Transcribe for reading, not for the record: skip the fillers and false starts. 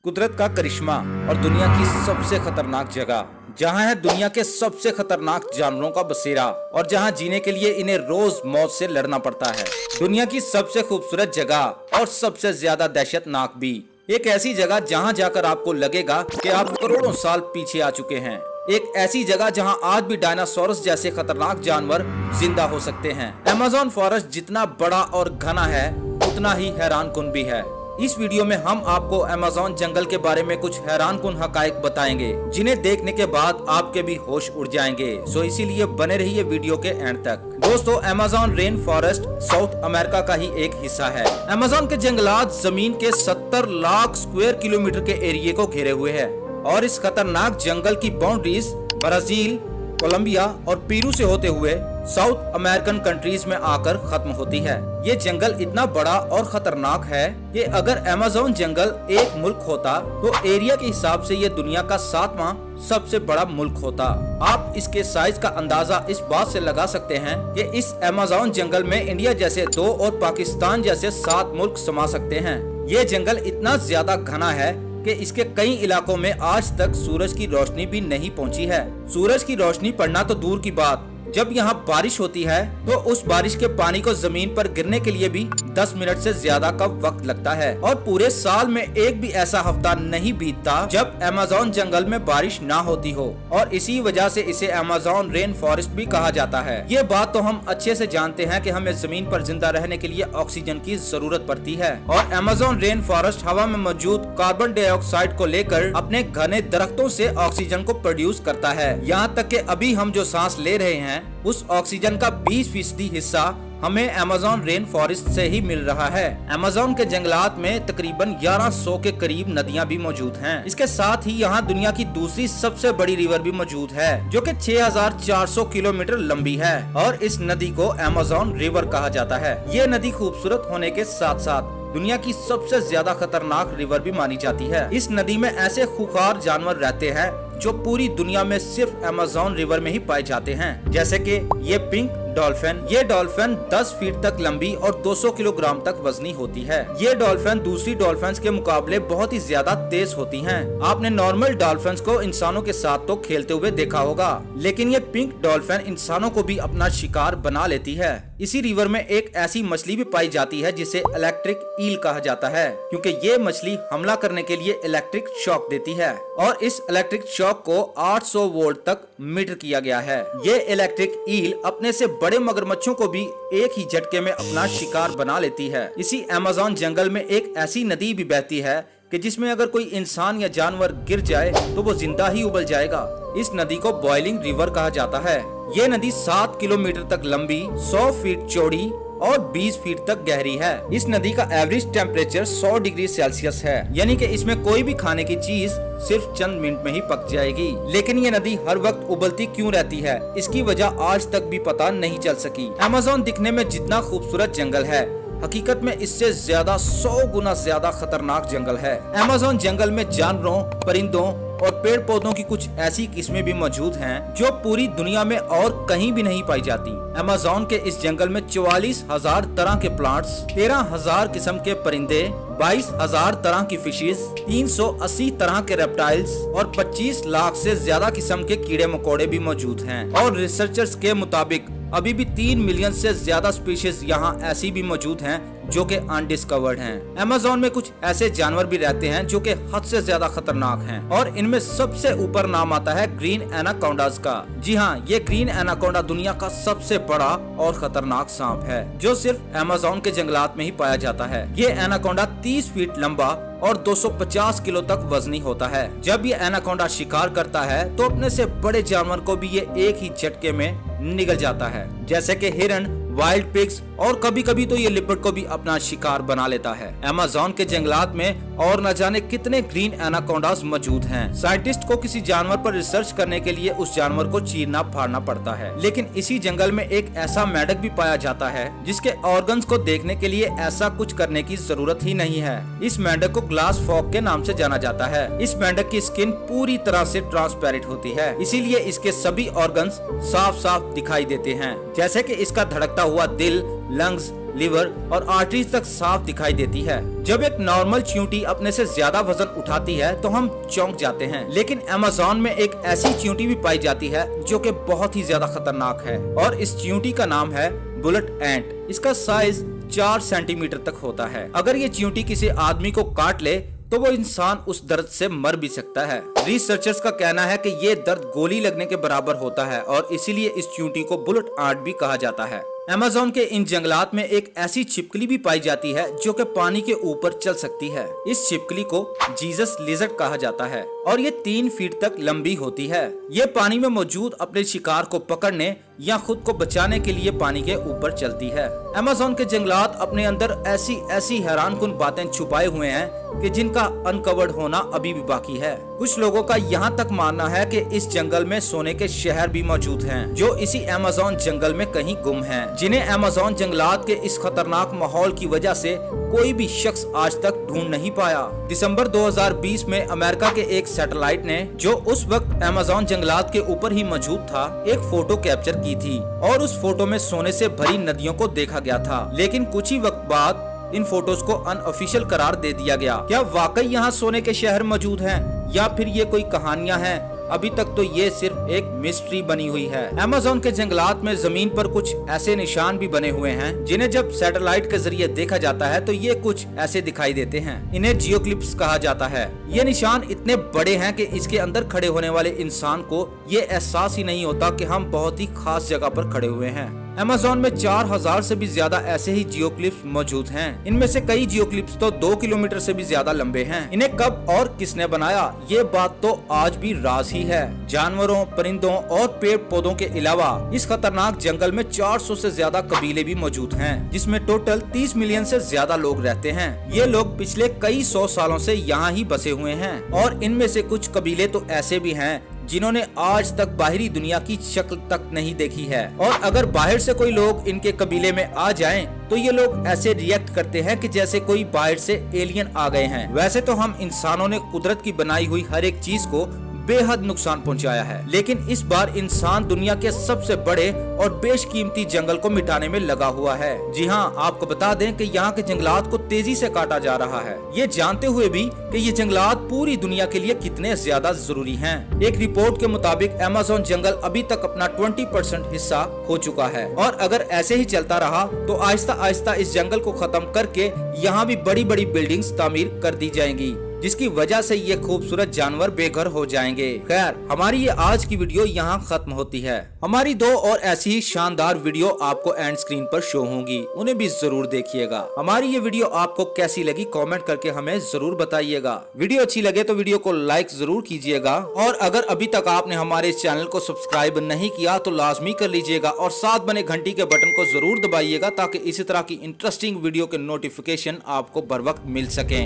कुदरत का करिश्मा और दुनिया की सबसे खतरनाक जगह जहां है दुनिया के सबसे खतरनाक जानवरों का बसेरा और जहां जीने के लिए इन्हें रोज मौत से लड़ना पड़ता है। दुनिया की सबसे खूबसूरत जगह और सबसे ज्यादा दहशतनाक भी। एक ऐसी जगह जहां जाकर आपको लगेगा कि आप करोड़ों साल पीछे आ चुके हैं। एक ऐसी जगह जहां आज भी डायनासोरस जैसे खतरनाक जानवर जिंदा हो सकते हैं। अमेज़न फॉरेस्ट जितना बड़ा और घना है उतना ही हैरानकुन भी है। इस वीडियो में हम आपको अमेज़न जंगल के बारे में कुछ हैरानकुन हकायक बताएंगे जिन्हें देखने के बाद आपके भी होश उड़ जाएंगे। सो इसीलिए बने रहिए वीडियो के एंड तक। दोस्तों, Amazon rain forest south America का ही एक हिस्सा है। अमेज़न के जंगलात जमीन के 70 लाख स्क्वायर किलोमीटर के एरिया को घेरे हुए है और इस खतरनाक जंगल की बाउंड्रीज ब्राजील, कोलंबिया और पेरू से होते हुए साउथ अमेरिकन कंट्रीज में आकर खत्म होती है। ये जंगल इतना बड़ा और खतरनाक है कि अगर अमेज़न जंगल एक मुल्क होता तो एरिया के हिसाब से ये दुनिया का 7वां सबसे बड़ा मुल्क होता। आप इसके साइज का अंदाजा इस बात से लगा सकते हैं कि इस अमेज़न जंगल में इंडिया जैसे 2 और पाकिस्तान जैसे 7 मुल्क समा सकते हैं। ये जंगल इतना ज्यादा घना है कि इसके कई इलाकों में आज तक सूरज की रोशनी भी नहीं पहुंची है। सूरज की रोशनी पड़ना तो दूर की बात, जब यहाँ बारिश होती है तो उस बारिश के पानी को जमीन पर गिरने के लिए भी 10 मिनट से ज्यादा का वक्त लगता है और पूरे साल में एक भी ऐसा हफ्ता नहीं बीतता जब अमेज़न जंगल में बारिश ना होती हो और इसी वजह से इसे अमेज़न रेन फॉरेस्ट भी कहा जाता है। ये बात तो हम अच्छे से जानते हैं कि हमें जमीन पर जिंदा रहने के लिए ऑक्सीजन की जरूरत पड़ती है और अमेज़न रेन फॉरेस्ट हवा में मौजूद कार्बन डाइऑक्साइड को लेकर अपने घने दरख्तों से ऑक्सीजन को प्रोड्यूस करता है। यहाँ तक कि अभी हम जो सांस ले रहे हैं उस ऑक्सीजन का 20% हिस्सा हमें अमेज़न रेन फॉरेस्ट से ही मिल रहा है। अमेज़न के जंगलात में तकरीबन 1100 के करीब नदियां भी मौजूद हैं। इसके साथ ही यहाँ दुनिया की दूसरी सबसे बड़ी रिवर भी मौजूद है जो कि 6400 किलोमीटर लंबी है और इस नदी को अमेज़न रिवर कहा जाता है। ये नदी खूबसूरत होने के साथ साथ दुनिया की सबसे ज्यादा खतरनाक रिवर भी मानी जाती है। इस नदी में ऐसे खूंखार जानवर रहते हैं जो पूरी दुनिया में सिर्फ अमेज़न रिवर में ही पाए जाते हैं, जैसे कि ये पिंक डॉल्फिन। ये डॉल्फिन 10 फीट तक लंबी और 200 किलोग्राम तक वजनी होती है। ये डॉल्फिन दूसरी डॉल्फिन्स के मुकाबले बहुत ही ज्यादा तेज होती हैं। आपने नॉर्मल डॉल्फिन्स को इंसानों के साथ तो खेलते हुए देखा होगा, लेकिन ये पिंक डॉल्फिन इंसानों को भी अपना शिकार बना लेती है। इसी रिवर में एक ऐसी मछली भी पाई जाती है जिसे इलेक्ट्रिक ईल कहा जाता है, क्योंकि ये मछली हमला करने के लिए इलेक्ट्रिक शॉक देती है और इस इलेक्ट्रिक शॉक को 800 वोल्ट तक मीटर किया गया है। ये इलेक्ट्रिक ईल अपने से बड़े मगरमच्छों को भी एक ही झटके में अपना शिकार बना लेती है। इसी अमेज़न जंगल में एक ऐसी नदी भी बहती है कि जिसमें अगर कोई इंसान या जानवर गिर जाए तो वो जिंदा ही उबल जाएगा। इस नदी को बॉइलिंग रिवर कहा जाता है। ये नदी 7 किलोमीटर तक लंबी, 100 फीट चौड़ी और 20 फीट तक गहरी है। इस नदी का एवरेज टेम्परेचर 100 डिग्री सेल्सियस है, यानी कि इसमें कोई भी खाने की चीज सिर्फ चंद मिनट में ही पक जाएगी। लेकिन ये नदी हर वक्त उबलती क्यों रहती है, इसकी वजह आज तक भी पता नहीं चल सकी। अमेज़न दिखने में जितना खूबसूरत जंगल है, हकीकत में इससे ज्यादा 100 गुना ज्यादा खतरनाक जंगल है। अमेज़न जंगल में जानवरों, परिंदों और पेड़ पौधों की कुछ ऐसी किस्में भी मौजूद हैं जो पूरी दुनिया में और कहीं भी नहीं पाई जाती। अमेज़न के इस जंगल में 44,000 तरह के प्लांट्स, 13,000 किस्म के परिंदे, 22,000 तरह की फिशेस, 380 तरह के रेप्टाइल्स और 25 लाख से ज्यादा किस्म के कीड़े मकोड़े भी मौजूद हैं। और रिसर्चर्स के मुताबिक अभी भी 3 मिलियन से ज्यादा स्पीशीज यहाँ ऐसी भी मौजूद हैं जो कि अनडिस्कवर्ड हैं। अमेज़न में कुछ ऐसे जानवर भी रहते हैं जो कि हद से ज्यादा खतरनाक हैं और इनमें सबसे ऊपर नाम आता है ग्रीन एनाकोंडास का। जी हाँ, ये ग्रीन एनाकोंडा दुनिया का सबसे बड़ा और खतरनाक सांप है जो सिर्फ अमेज़न के जंगलात में ही पाया जाता है। ये एनाकोंडा 30 फीट लंबा और 250 किलो तक वजनी होता है। जब ये एनाकोंडा शिकार करता है तो अपने से बड़े जानवर को भी ये एक ही झटके में निगल जाता है, जैसे कि हिरन, वाइल्ड पिग्स और कभी कभी तो ये लिपर्ड को भी अपना शिकार बना लेता है। अमेज़न के जंगलात में और न जाने कितने ग्रीन एनाकोंडास मौजूद हैं। साइंटिस्ट को किसी जानवर पर रिसर्च करने के लिए उस जानवर को चीरना फाड़ना पड़ता है, लेकिन इसी जंगल में एक ऐसा मेंढक भी पाया जाता है जिसके ऑर्गन्स को देखने के लिए ऐसा कुछ करने की जरूरत ही नहीं है। इस मेंढक को ग्लास फॉग के नाम से जाना जाता है। इस मेंढक की स्किन पूरी तरह से ट्रांसपेरेंट होती है, इसीलिए इसके सभी ऑर्गन्स साफ साफ दिखाई देते हैं, जैसे कि इसका धड़कता हुआ दिल, लंग्स, लिवर और आर्टरीज तक साफ दिखाई देती है। जब एक नॉर्मल चींटी अपने से ज्यादा वजन उठाती है तो हम चौंक जाते हैं, लेकिन अमेज़न में एक ऐसी चींटी भी पाई जाती है जो कि बहुत ही ज्यादा खतरनाक है और इस चींटी का नाम है बुलेट एंट। इसका साइज 4 सेंटीमीटर तक होता है। अगर ये चींटी किसी आदमी को काट ले तो वो इंसान उस दर्द से मर भी सकता है। रिसर्चर्स का कहना है कि ये दर्द गोली लगने के बराबर होता है और इसीलिए इस चींटी को बुलेट एंट भी कहा जाता है। अमेज़न के इन जंगलात में एक ऐसी छिपकली भी पाई जाती है जो कि पानी के ऊपर चल सकती है। इस छिपकली को जीसस लिजर्ड कहा जाता है और ये 3 फीट तक लंबी होती है। ये पानी में मौजूद अपने शिकार को पकड़ने या खुद को बचाने के लिए पानी के ऊपर चलती है। अमेज़न के जंगलात अपने अंदर ऐसी हैरानकुन बातें छुपाए हुए हैं कि जिनका अनकवर्ड होना अभी भी बाकी है। कुछ लोगों का यहाँ तक मानना है कि इस जंगल में सोने के शहर भी मौजूद हैं, जो इसी अमेज़न जंगल में कहीं गुम हैं, जिन्हें अमेज़न जंगलात के इस खतरनाक माहौल की वजह से कोई भी शख्स आज तक ढूंढ नहीं पाया। दिसंबर 2020 में अमेरिका के एक सैटेलाइट ने, जो उस वक्त अमेज़न जंगलात के ऊपर ही मौजूद था, एक फोटो कैप्चर की थी और उस फोटो में सोने से भरी नदियों को देखा गया था। लेकिन कुछ ही वक्त बाद इन फोटोज को अनऑफिशियल करार दे दिया गया। क्या वाकई यहाँ सोने के शहर मौजूद हैं या फिर ये कोई कहानियां हैं? अभी तक तो ये सिर्फ एक मिस्ट्री बनी हुई है। अमेज़न के जंगलात में जमीन पर कुछ ऐसे निशान भी बने हुए हैं जिन्हें जब सैटेलाइट के जरिए देखा जाता है तो ये कुछ ऐसे दिखाई देते हैं। इन्हें जियोक्लिप्स कहा जाता है। ये निशान इतने बड़े हैं कि इसके अंदर खड़े होने वाले इंसान को ये एहसास ही नहीं होता कि हम बहुत ही खास जगह पर खड़े हुए हैं। अमेज़न में 4000 से भी ज्यादा ऐसे ही जियोक्लिप्स मौजूद हैं। इनमें से कई जियोक्लिप्स तो 2 किलोमीटर से भी ज्यादा लंबे हैं। इन्हें कब और किसने बनाया, ये बात तो आज भी राज ही है। जानवरों, परिंदों और पेड़ पौधों के अलावा इस खतरनाक जंगल में 400 से ज्यादा कबीले भी मौजूद हैं, जिसमें टोटल 30 मिलियन से ज्यादा लोग रहते हैं। ये लोग पिछले कई 100 सालों से यहाँ ही बसे हुए हैं और इनमें से कुछ कबीले तो ऐसे भी हैं जिन्होंने आज तक बाहरी दुनिया की शक्ल तक नहीं देखी है। और अगर बाहर से कोई लोग इनके कबीले में आ जाएं, तो ये लोग ऐसे रिएक्ट करते हैं कि जैसे कोई बाहर से एलियन आ गए हैं। वैसे तो हम इंसानों ने कुदरत की बनाई हुई हर एक चीज को बेहद नुकसान पहुंचाया है, लेकिन इस बार इंसान दुनिया के सबसे बड़े और बेशकीमती जंगल को मिटाने में लगा हुआ है। जी हाँ, आपको बता दें कि यहाँ के जंगलात को तेजी से काटा जा रहा है, ये जानते हुए भी कि ये जंगलात पूरी दुनिया के लिए कितने ज्यादा जरूरी हैं। एक रिपोर्ट के मुताबिक अमेज़न जंगल अभी तक अपना 20% हिस्सा खो चुका है और अगर ऐसे ही चलता रहा तो आहिस्ता आहिस्ता इस जंगल को खत्म करके यहाँ भी बड़ी बड़ी बिल्डिंग्स तामीर कर दी जाएंगी, जिसकी वजह से ये खूबसूरत जानवर बेघर हो जाएंगे। खैर, हमारी ये आज की वीडियो यहाँ खत्म होती है। हमारी 2 और ऐसी ही शानदार वीडियो आपको एंड स्क्रीन पर शो होंगी, उन्हें भी जरूर देखिएगा। हमारी ये वीडियो आपको कैसी लगी कमेंट करके हमें जरूर बताइएगा। वीडियो अच्छी लगे तो वीडियो को लाइक जरूर कीजिएगा और अगर अभी तक आपने हमारे इस चैनल को सब्सक्राइब नहीं किया तो लाजमी कर लीजिएगा और साथ बने घंटी के बटन को जरूर दबाइएगा ताकि इसी तरह की इंटरेस्टिंग वीडियो के नोटिफिकेशन आपको बर वक्त मिल सके।